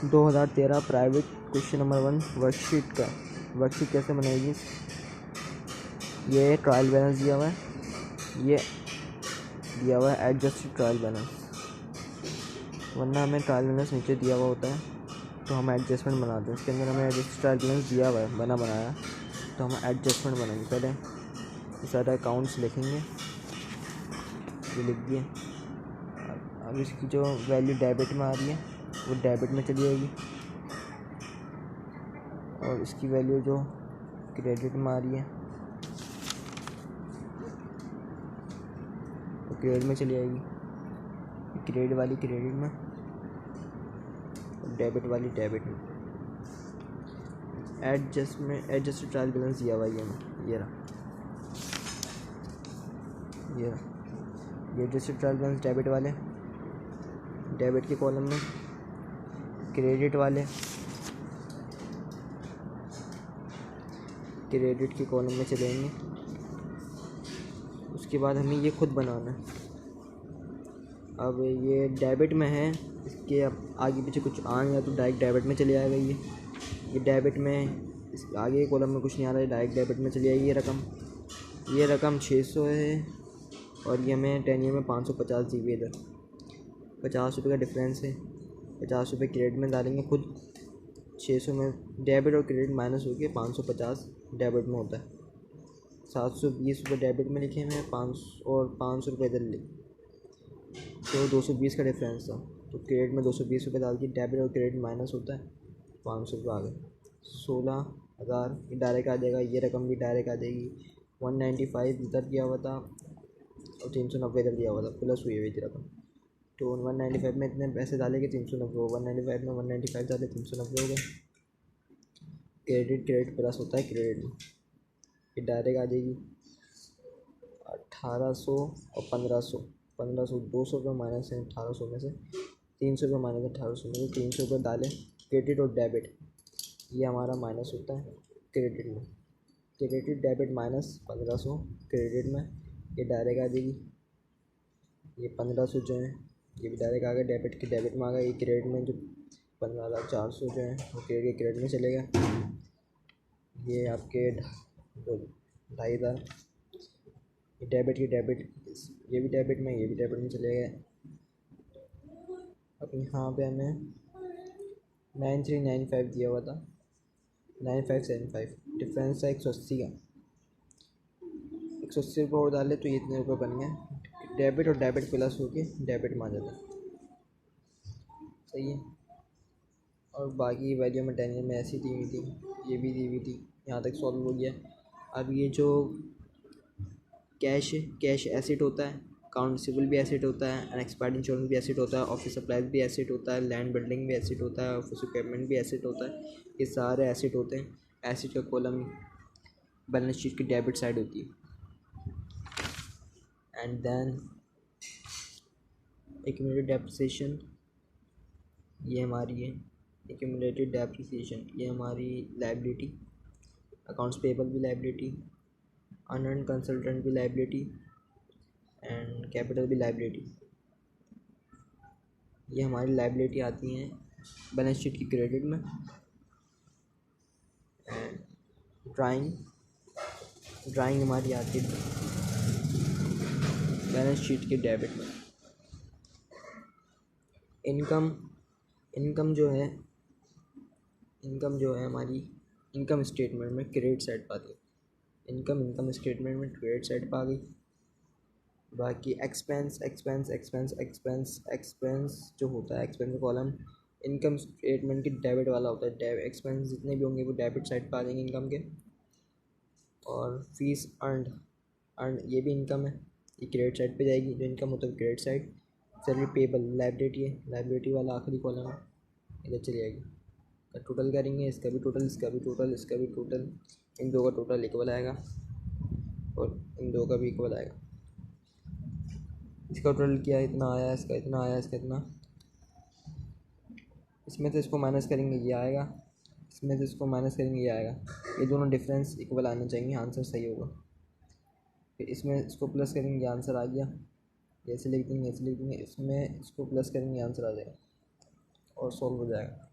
2013 private question number 1 worksheet का। Worksheet कैसे बनाएगी? ये ट्रायल बैलेंस दिया हुआ है, ये दिया हुआ है एडजस्टेड ट्रायल बैलेंस, वरना हमें ट्रायल बैलेंस नीचे दिया हुआ होता है तो हम एडजस्टमेंट बनाते हैं। इसके अंदर हमें एडजस्टेड ट्रायल बैलेंस दिया हुआ है बनाया तो हम एडजस्टमेंट बनाएंगे। पहले ये सारे अकाउंट्स लिखेंगे, ये लिख दिए। अब इसकी जो वैल्यू डेबिट में आ रही है वो डेबिट में चली जाएगी, और इसकी वैल्यू जो क्रेडिट में आ रही है वो क्रेडिट में चली जाएगी। क्रेडिट वाली क्रेडिट में और डेबिट वाली डेबिट में। एडजस्टेड ट्रायल बैलेंस दिया हुआ है ये रहा। ये एडजस्टेड ट्रायल बैलेंस डेबिट वाले, डेबिट के कॉलम में, क्रेडिट वाले क्रेडिट के कॉलम में चलेंगे। उसके बाद हमें ये खुद बनाना है। अब ये डेबिट में है, इसके अब आगे पीछे कुछ आएगा तो डायरेक्ट डेबिट में चले जाएगा। ये डेबिट में, इस आगे कॉलम में कुछ नहीं आ रहा है, डायरेक्ट डेबिट में चली जाएगी। ये रकम 600 है और ये हमें 10 ईयर में 550 दी हुई। इधर 50 रुपये का डिफरेंस है, 50 रुपये क्रेडिट में डालेंगे खुद। 600 में डेबिट और क्रेडिट माइनस होकर 550 डेबिट में होता है। 720 रुपये डेबिट में लिखे हैं 500 रुपये इधर लिखे, तो 220 का डिफरेंस था। तो क्रेडिट में 220 रुपये डाल दिए, डेबिट और क्रेडिट माइनस होता है, 500 रुपये आ गए। 16,000 ये डायरेक्ट आ जाएगा। ये रकम भी डायरेक्ट आ जाएगी। 195 इधर दिया हुआ था और 390 इधर दिया हुआ था, प्लस हुई हुई थी रकम। तो 195 में इतने पैसे डाले कि 390 हो। 195 में 195 डाले 390 हो गए। क्रेडिट प्लस होता है क्रेडिट में, ये डायरेक्ट आ जाएगी। 1800 और 1500, 200 रुपये माइनस है 1800 में से, 300 रुपये माइनस 1800 में से। 300 रुपये डाले क्रेडिट और डेबिट, ये हमारा माइनस होता है क्रेडिट में। क्रेडिट डेबिट माइनस 1500 क्रेडिट में, ये डायरेक्ट आ जाएगी। ये 1500 जो है ये भी डायरेक्ट आ गया, डेबिट के डेबिट में आ गया। ये क्रेडिट में जो 15,400 जो है वो क्रेडिट में चलेगा। ये आपके 2,500 ये डेबिट के डेबिट, ये भी डेबिट में, ये भी डेबिट में चले गए। अब यहाँ पे हमें 9395 दिया हुआ था, 9575 डिफरेंस है 180 का। 180 रुपये और डाले तो ये इतने रुपये बन गए। डेबिट और डेबिट प्लस होके डेबिट में आ जाता है, सही है। और बाकी वैल्यू में 10 में ऐसी दी हुई थी, ये भी दी हुई थी। यहाँ तक सॉल्व हो गया। अब ये जो कैश है, कैश एसेट होता है, अकाउंट रिसीवेबल भी एसेट होता है, अनएक्सपायर्ड इंश्योरेंस भी एसेट होता है, ऑफिस सप्लाईज भी एसेट होता है, लैंड बिल्डिंग भी एसेट होता है, ऑफिस इक्विपमेंट भी एसेट होता है। ये सारे एसेट होते हैं। एसेट का कॉलम बैलेंस शीट की डेबिट साइड होती है। एंड देन एक्यूमुलेटेड डेप्रिसिएशन, ये हमारी है। एक्यूमुलेटेड डेप्रिसिएशन ये हमारी लायबिलिटी, अकाउंट्स पेबल भी लायबिलिटी, अनअर्न्ड कंसल्टेंट भी लायबिलिटी, एंड कैपिटल भी लायबिलिटी। ये हमारी लायबिलिटी आती हैं बैलेंस शीट की क्रेडिट में। एंड ड्राइंग हमारी आती है बैलेंस शीट के डेबिट में। इनकम जो है हमारी इनकम स्टेटमेंट में क्रेडिट साइड पर आती है। इनकम स्टेटमेंट में क्रेडिट साइड पर आ गई। बाकी एक्सपेंस जो होता है, एक्सपेंस कॉलम इनकम स्टेटमेंट की डेबिट वाला होता है। एक्सपेंस जितने भी होंगे वो डेबिट साइड पर आ जाएंगे इनकम के। और फीस अर्न ये भी इनकम है, ये क्रेडिट साइड पे जाएगी। जो इनकम होता है credit side. Salary payable liability है, लायबिलिटी वाला आखिरी कॉलम है, इधर चली जाएगी। टोटल करेंगे, इसका भी टोटल, इसका भी टोटल, इसका भी टोटल, इन दो का टोटल इक्वल आएगा और इन दो का भी इक्वल आएगा। इसका टोटल किया इतना आया, इसका इतना आया, इसका इतना। इसमें से इसको माइनस करेंगे ये आएगा, इसमें से इसको माइनस करेंगे ये आएगा। ये दोनों डिफरेंस इक्वल आने चाहिए, आंसर सही होगा। फिर इसमें इसको प्लस करेंगे, आंसर आ गया। ऐसे लिख देंगे, इसमें इसको प्लस करेंगे, आंसर आ जाएगा और सॉल्व हो जाएगा।